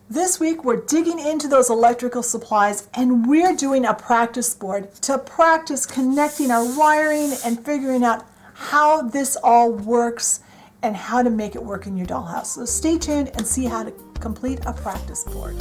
This week we're digging into those electrical supplies and we're doing a practice board to practice connecting our wiring and figuring out how this all works and how to make it work in your dollhouse. So stay tuned and see how to complete a practice board.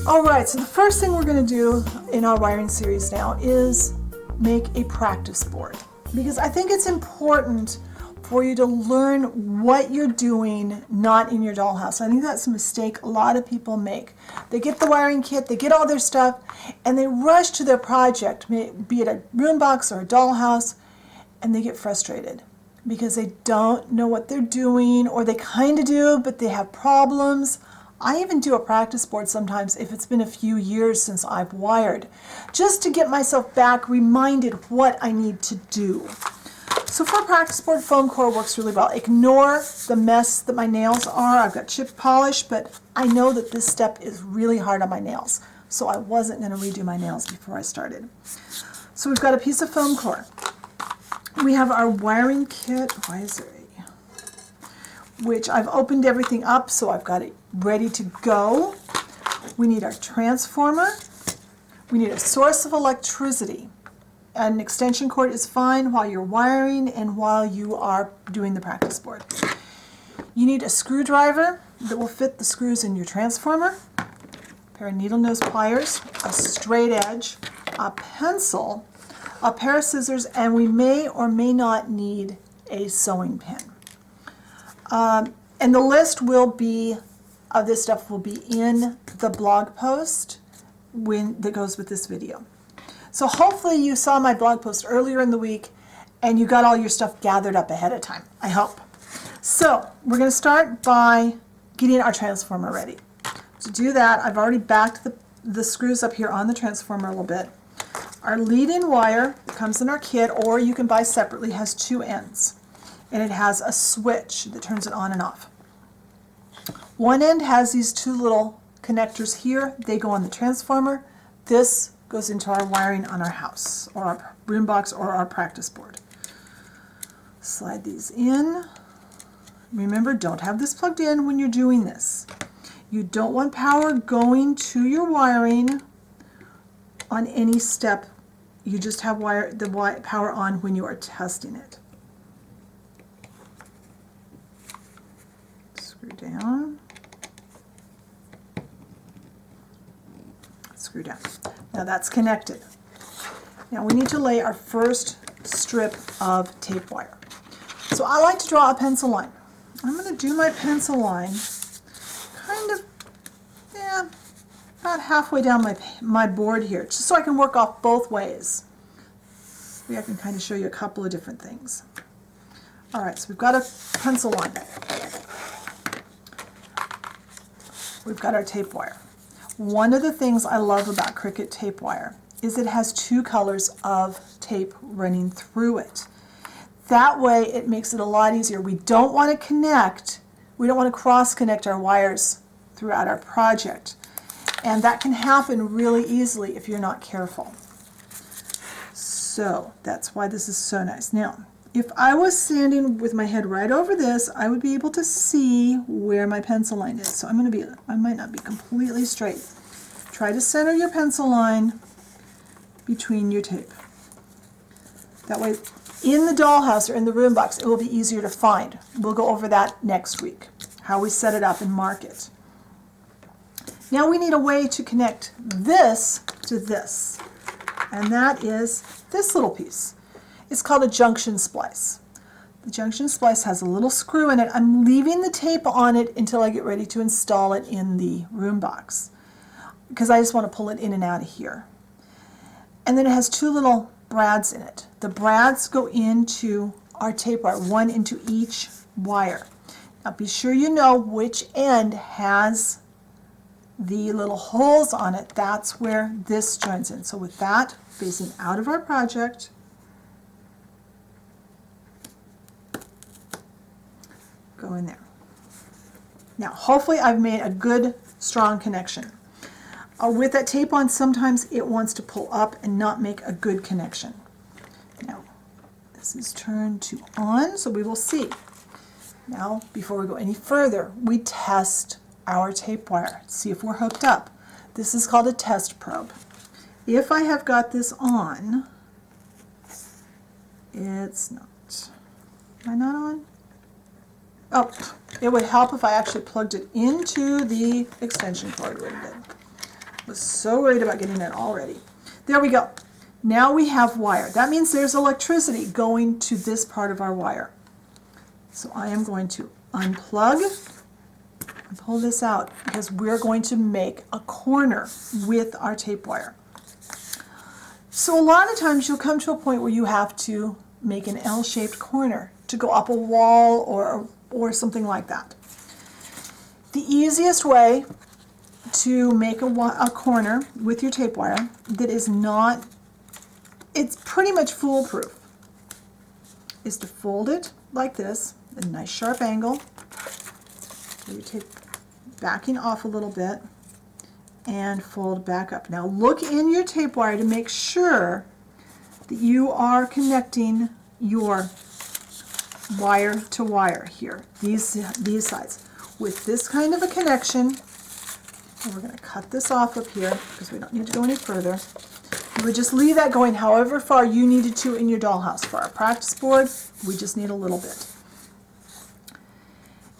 Alright, so the first thing we're going to do in our wiring series now is make a practice board, because I think it's important for you to learn what you're doing not in your dollhouse. I think that's a mistake a lot of people make. They get the wiring kit, they get all their stuff, and they rush to their project, be it a room box or a dollhouse, and they get frustrated because they don't know what they're doing, or they kind of do, but they have problems. I even do a practice board sometimes if it's been a few years since I've wired, just to get myself back reminded what I need to do. So for a practice board, foam core works really well. Ignore the mess that my nails are. I've got chip polish, but I know that this step is really hard on my nails, so I wasn't going to redo my nails before I started. So we've got a piece of foam core. We have our wiring kit, which I've opened everything up, so I've got it ready to go. We need our transformer. We need a source of electricity. An extension cord is fine while you're wiring and while you are doing the practice board. You need a screwdriver that will fit the screws in your transformer, a pair of needle nose pliers, a straight edge, a pencil, a pair of scissors, and we may or may not need a sewing pin. And the list of this stuff will be in the blog post that goes with this video. So hopefully you saw my blog post earlier in the week and you got all your stuff gathered up ahead of time, I hope. So we're going to start by getting our transformer ready. To do that, I've already backed the screws up here on the transformer a little bit. Our lead-in wire that comes in our kit, or you can buy separately, has two ends. And it has a switch that turns it on and off. One end has these two little connectors here. They go on the transformer. This goes into our wiring on our house, or our room box, or our practice board. Slide these in. Remember, don't have this plugged in when you're doing this. You don't want power going to your wiring on any step. You just have the power on when you are testing it. Screw down. Screw down. Now that's connected. Now we need to lay our first strip of tape wire. So I like to draw a pencil line. I'm going to do my pencil line kind of, about halfway down my board here, just so I can work off both ways. Maybe I can kind of show you a couple of different things. All right, so we've got a pencil line. We've got our tape wire. One of the things I love about Cricut tape wire is it has two colors of tape running through it. That way it makes it a lot easier. We don't want to cross connect our wires throughout our project. And that can happen really easily if you're not careful. So that's why this is so nice. Now, if I was standing with my head right over this, I would be able to see where my pencil line is. So I might not be completely straight. Try to center your pencil line between your tape. That way, in the dollhouse or in the room box, it will be easier to find. We'll go over that next week, how we set it up and mark it. Now we need a way to connect this to this, and that is this little piece. It's called a junction splice. The junction splice has a little screw in it. I'm leaving the tape on it until I get ready to install it in the room box, because I just want to pull it in and out of here. And then it has two little brads in it. The brads go into our tape wire, one into each wire. Now be sure you know which end has the little holes on it. That's where this joins in. So with that facing out of our project, go in there. Now, hopefully I've made a good, strong connection. With that tape on, sometimes it wants to pull up and not make a good connection. Now, this is turned to on, so we will see. Now, before we go any further, we test our tape wire, see if we're hooked up. This is called a test probe. If I have got this on, it's not. Am I not on? Oh, it would help if I actually plugged it into the extension cord. Would have been. Was so worried about getting it already. There we go. Now we have wire. That means there's electricity going to this part of our wire. So I am going to unplug and pull this out because we're going to make a corner with our tape wire. So a lot of times you'll come to a point where you have to make an L-shaped corner to go up a wall or something like that. The easiest way to make a corner with your tape wire that is not, it's pretty much foolproof, is to fold it like this, a nice sharp angle, so your tape backing off a little bit, and fold back up. Now look in your tape wire to make sure that you are connecting your wire to wire here, these sides. With this kind of a connection, and we're going to cut this off up here because we don't need to go any further. You would just leave that going however far you needed to in your dollhouse. For our practice board, we just need a little bit.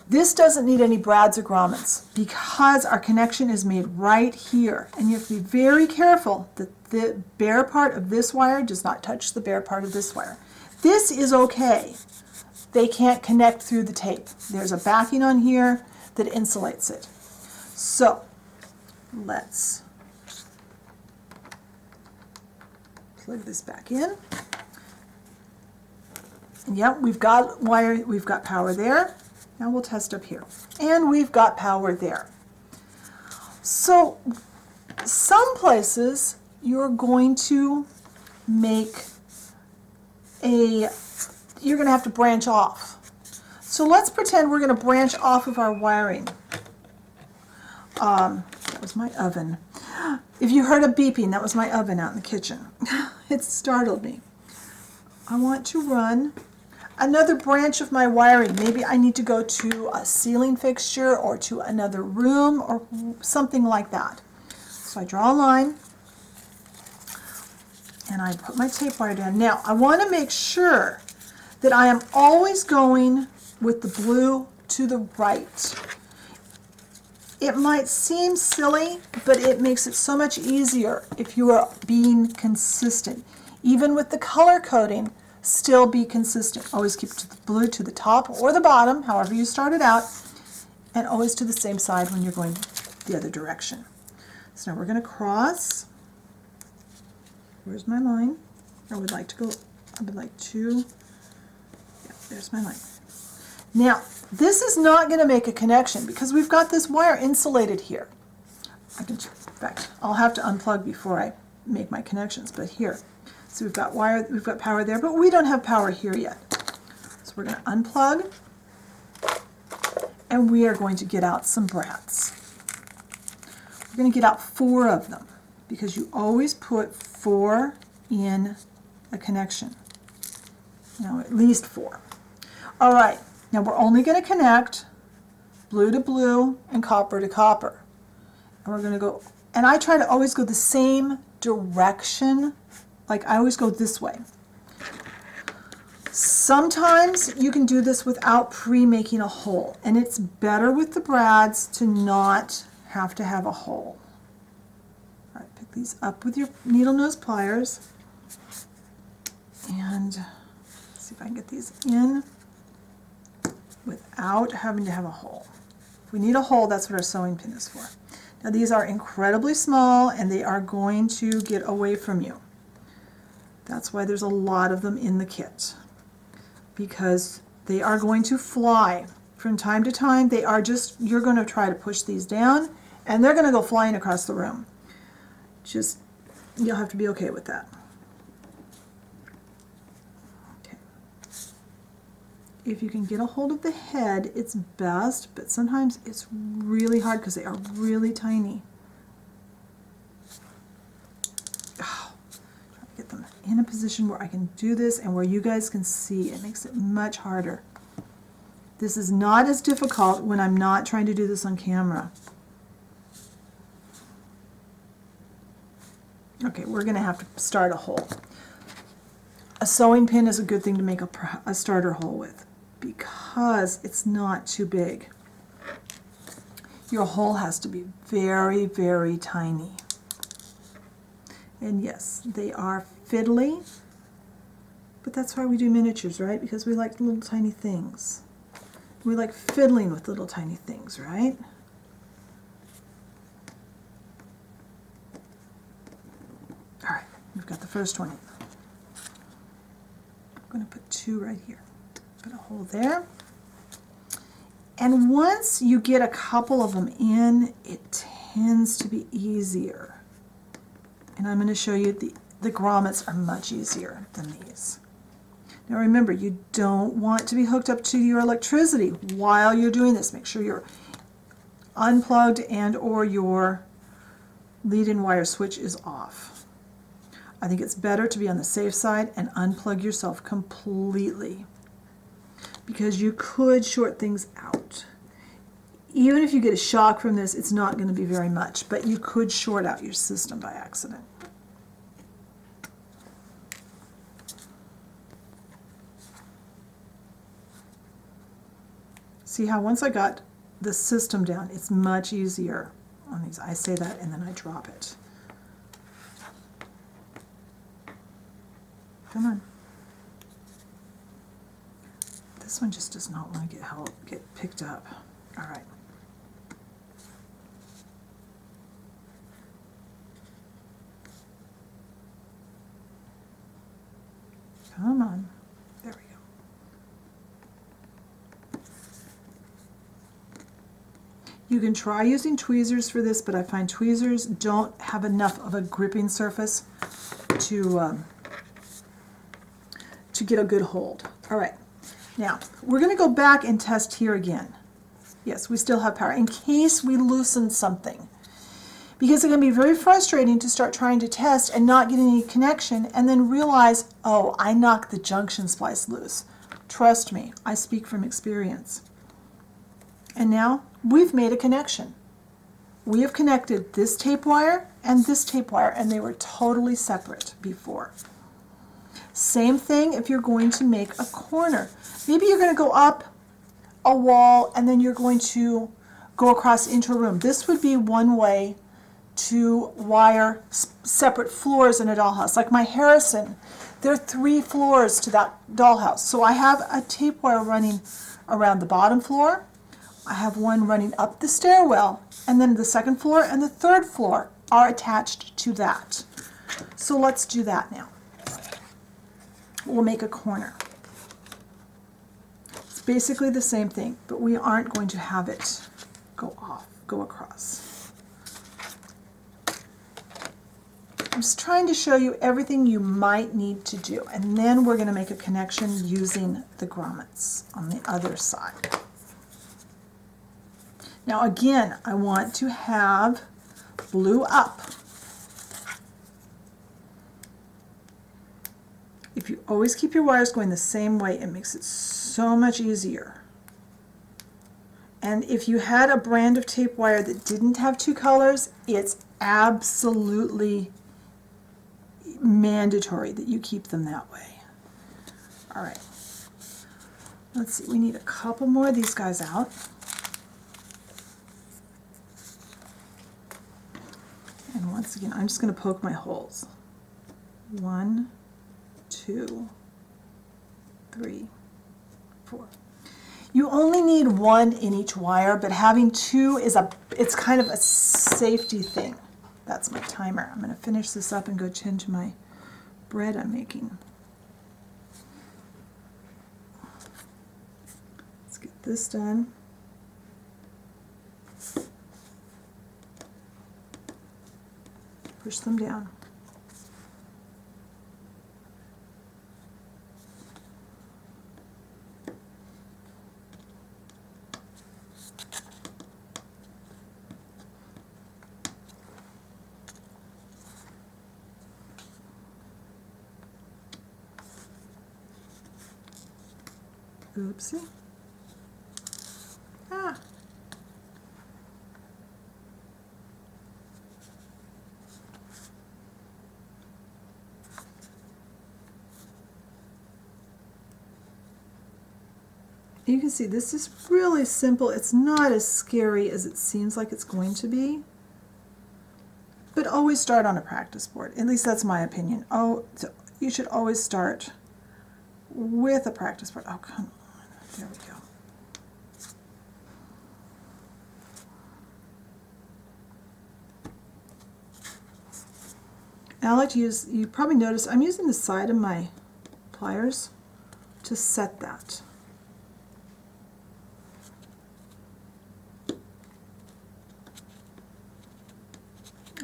This doesn't need any brads or grommets because our connection is made right here. And you have to be very careful that the bare part of this wire does not touch the bare part of this wire. This is okay. They can't connect through the tape. There's a backing on here that insulates it. So let's plug this back in. And yep, we've got wire, we've got power there. Now we'll test up here. And we've got power there. So some places you're going to make you're going to have to branch off. So let's pretend we're going to branch off of our wiring. That was my oven. If you heard a beeping, that was my oven out in the kitchen. It startled me. I want to run another branch of my wiring. Maybe I need to go to a ceiling fixture or to another room or something like that. So I draw a line and I put my tape wire down. Now I want to make sure that I am always going with the blue to the right. It might seem silly, but it makes it so much easier if you are being consistent. Even with the color coding, still be consistent. Always keep the blue to the top or the bottom, however you started out, and always to the same side when you're going the other direction. So now we're going to cross. Where's my line? I would like to, yeah, there's my line. Now, this is not going to make a connection because we've got this wire insulated here. In fact, I'll have to unplug before I make my connections, but here. So we've got wire, we've got power there, but we don't have power here yet. So we're going to unplug, and we are going to get out some brads. We're going to get out 4 of them because you always put 4 in a connection. Now, at least 4. All right. Now we're only going to connect blue to blue and copper to copper. And we're going to go, and I try to always go the same direction, like I always go this way. Sometimes you can do this without pre-making a hole, and it's better with the brads to not have to have a hole. All right, pick these up with your needle nose pliers, and see if I can get these in without having to have a hole. If we need a hole, that's what our sewing pin is for. Now these are incredibly small and they are going to get away from you. That's why there's a lot of them in the kit, because they are going to fly from time to time. They are just, you're going to try to push these down and they're going to go flying across the room. Just, you'll have to be okay with that. if you can get a hold of the head, it's best, but sometimes it's really hard because they are really tiny. Oh, try to get them in a position where I can do this and where you guys can see. It makes it much harder. This is not as difficult when I'm not trying to do this on camera. Okay, we're going to have to start a hole. A sewing pin is a good thing to make a starter hole with because it's not too big. Your hole has to be very, very tiny. And yes, they are fiddly, but that's why we do miniatures, right? Because we like little tiny things. We like fiddling with little tiny things, right? All right, we've got the first one in. I'm going to put 2 right here. Put a hole there. And once you get a couple of them in, it tends to be easier. And I'm going to show you the grommets are much easier than these. Now remember, you don't want to be hooked up to your electricity while you're doing this. Make sure you're unplugged and or your lead-in wire switch is off. I think it's better to be on the safe side and unplug yourself completely because you could short things out. Even if you get a shock from this, it's not going to be very much, but you could short out your system by accident. See how once I got the system down, it's much easier on these. I say that and then I drop it. Come on. This one just does not want to get picked up. All right. Come on. There we go. You can try using tweezers for this, but I find tweezers don't have enough of a gripping surface to get a good hold. All right, now we're going to go back and test here again. Yes, we still have power in case we loosen something, because it can be very frustrating to start trying to test and not get any connection and then realize, oh, I knocked the junction splice loose. Trust me, I speak from experience. And now we've made a connection. We have connected this tape wire and this tape wire, and they were totally separate before. Same thing if you're going to make a corner. Maybe you're going to go up a wall and then you're going to go across into a room. This would be one way to wire separate floors in a dollhouse. Like my Harrison, there are 3 floors to that dollhouse. So I have a tape wire running around the bottom floor. I have one running up the stairwell, and then the second floor and the third floor are attached to that. So let's do that now. We'll make a corner. It's basically the same thing, but we aren't going to have it go across. I'm just trying to show you everything you might need to do, and then we're going to make a connection using the grommets on the other side. Now again, I want to have blue up. If you always keep your wires going the same way, it makes it so much easier. And if you had a brand of tape wire that didn't have 2 colors, it's absolutely mandatory that you keep them that way. All right. Let's see, we need a couple more of these guys out. And once again, I'm just going to poke my holes. 1, 2, 3, 4. You only need 1 in each wire, but having 2 it's kind of a safety thing. That's my timer. I'm going to finish this up and go tend to my bread I'm making. Let's get this done. Push them down. Oopsie. Ah. You can see this is really simple. It's not as scary as it seems like it's going to be. But always start on a practice board. At least that's my opinion. Oh, so you should always start with a practice board. Oh, come on. There we go. I like to use, you probably noticed, I'm using the side of my pliers to set that.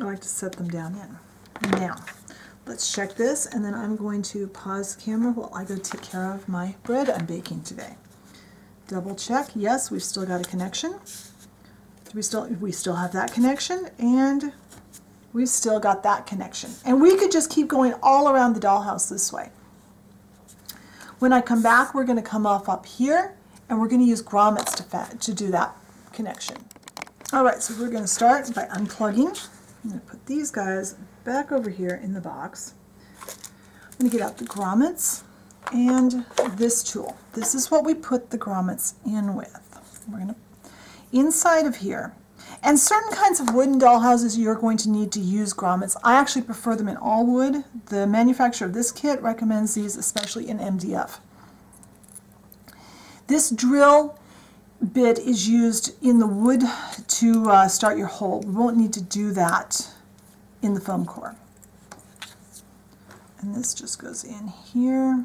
I like to set them down in. Now, let's check this, and then I'm going to pause the camera while I go take care of my bread I'm baking today. Double check. Yes, we've still got a connection. We still have that connection, and we've still got that connection. And we could just keep going all around the dollhouse this way. When I come back, we're going to come off up here, and we're going to use grommets to do that connection. All right, so we're going to start by unplugging. I'm going to put these guys back over here in the box. I'm going to get out the grommets and this tool. This is what we put the grommets in with. We're going to, inside of here, and certain kinds of wooden dollhouses you're going to need to use grommets. I actually prefer them in all wood. The manufacturer of this kit recommends these, especially in MDF. This drill bit is used in the wood to start your hole. We won't need to do that in the foam core. And this just goes in here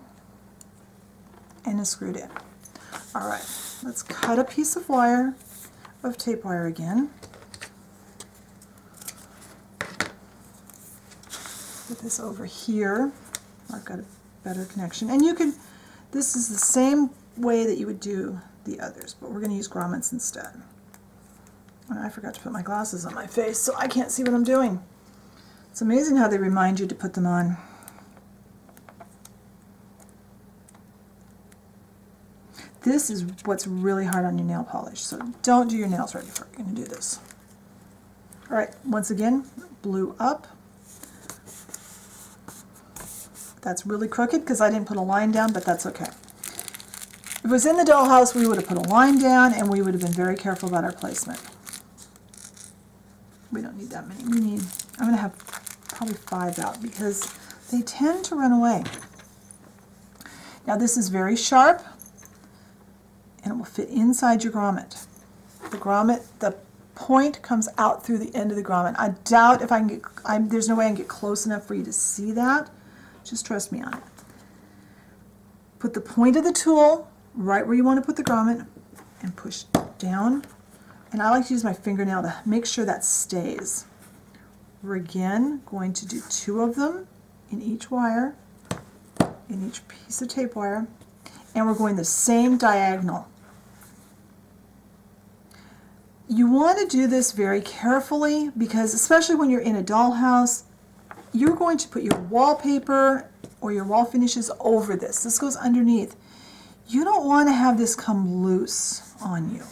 and is screwed in. All right, let's cut a piece of wire, of tape wire again. Put this over here. I've got a better connection. And you can, this is the same way that you would do the others, but we're going to use grommets instead. And I forgot to put my glasses on my face, so I can't see what I'm doing. It's amazing how they remind you to put them on. This is what's really hard on your nail polish, so don't do your nails right before you're going to do this. All right, once again, blue up. That's really crooked because I didn't put a line down, but that's okay. If it was in the dollhouse, we would have put a line down and we would have been very careful about our placement. We don't need that many. We need, I'm going to have probably 5 out because they tend to run away. Now this is very sharp and it will fit inside your grommet. The grommet, the point comes out through the end of the grommet. I doubt if I can get, there's no way I can get close enough for you to see that. Just trust me on it. Put the point of the tool right where you want to put the grommet and push down. And I like to use my fingernail to make sure that stays. We're again going to do 2 of them in each wire, in each piece of tape wire, and we're going the same diagonal. You want to do this very carefully because especially when you're in a dollhouse, you're going to put your wallpaper or your wall finishes over this. This goes underneath. You don't want to have this come loose on you.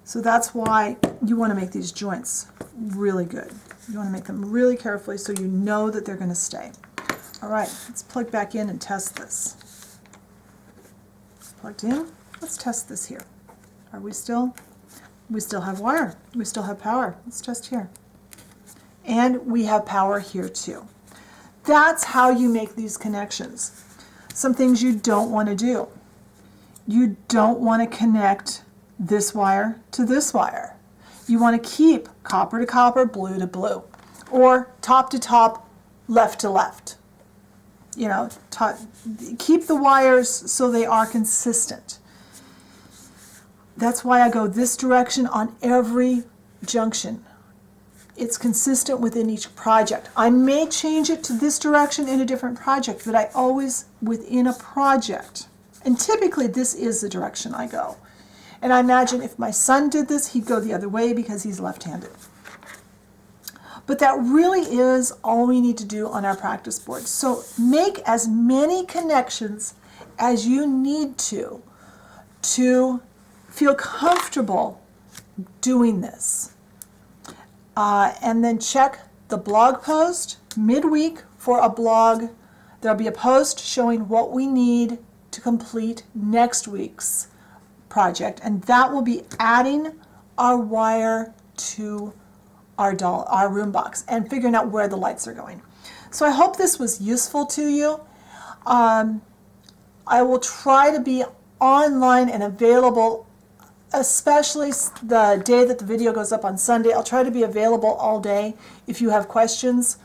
So that's why you want to make these joints really good. You want to make them really carefully so you know that they're going to stay. All right, let's plug back in and test this. Plugged in. Let's test this here. Are we still? We still have wire. We still have power. Let's test here. And we have power here too. That's how you make these connections. Some things you don't want to do. You don't want to connect this wire to this wire. You want to keep copper to copper, blue to blue, or top to top, left to left. You know, keep the wires so they are consistent. That's why I go this direction on every junction. It's consistent within each project. I may change it to this direction in a different project, but I always within a project. And typically this is the direction I go. And I imagine if my son did this, he'd go the other way because he's left-handed. But that really is all we need to do on our practice board. So make as many connections as you need to feel comfortable doing this. And then check the blog post midweek for a blog. There'll be a post showing what we need to complete next week's project, and that will be adding our wire to our room box and figuring out where the lights are going. So I hope this was useful to you. I will try to be online and available, especially the day that the video goes up on Sunday. I'll try to be available all day if you have questions,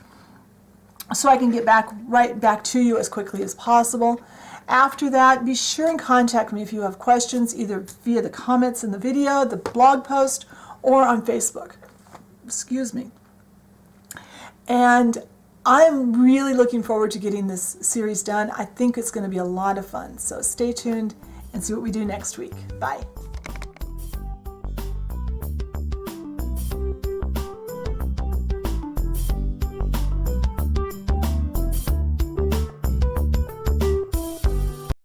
so I can get right back to you as quickly as possible. After that, be sure and contact me if you have questions, either via the comments in the video, the blog post, or on Facebook. Excuse me. And I'm really looking forward to getting this series done. I think it's going to be a lot of fun. So stay tuned and see what we do next week. Bye.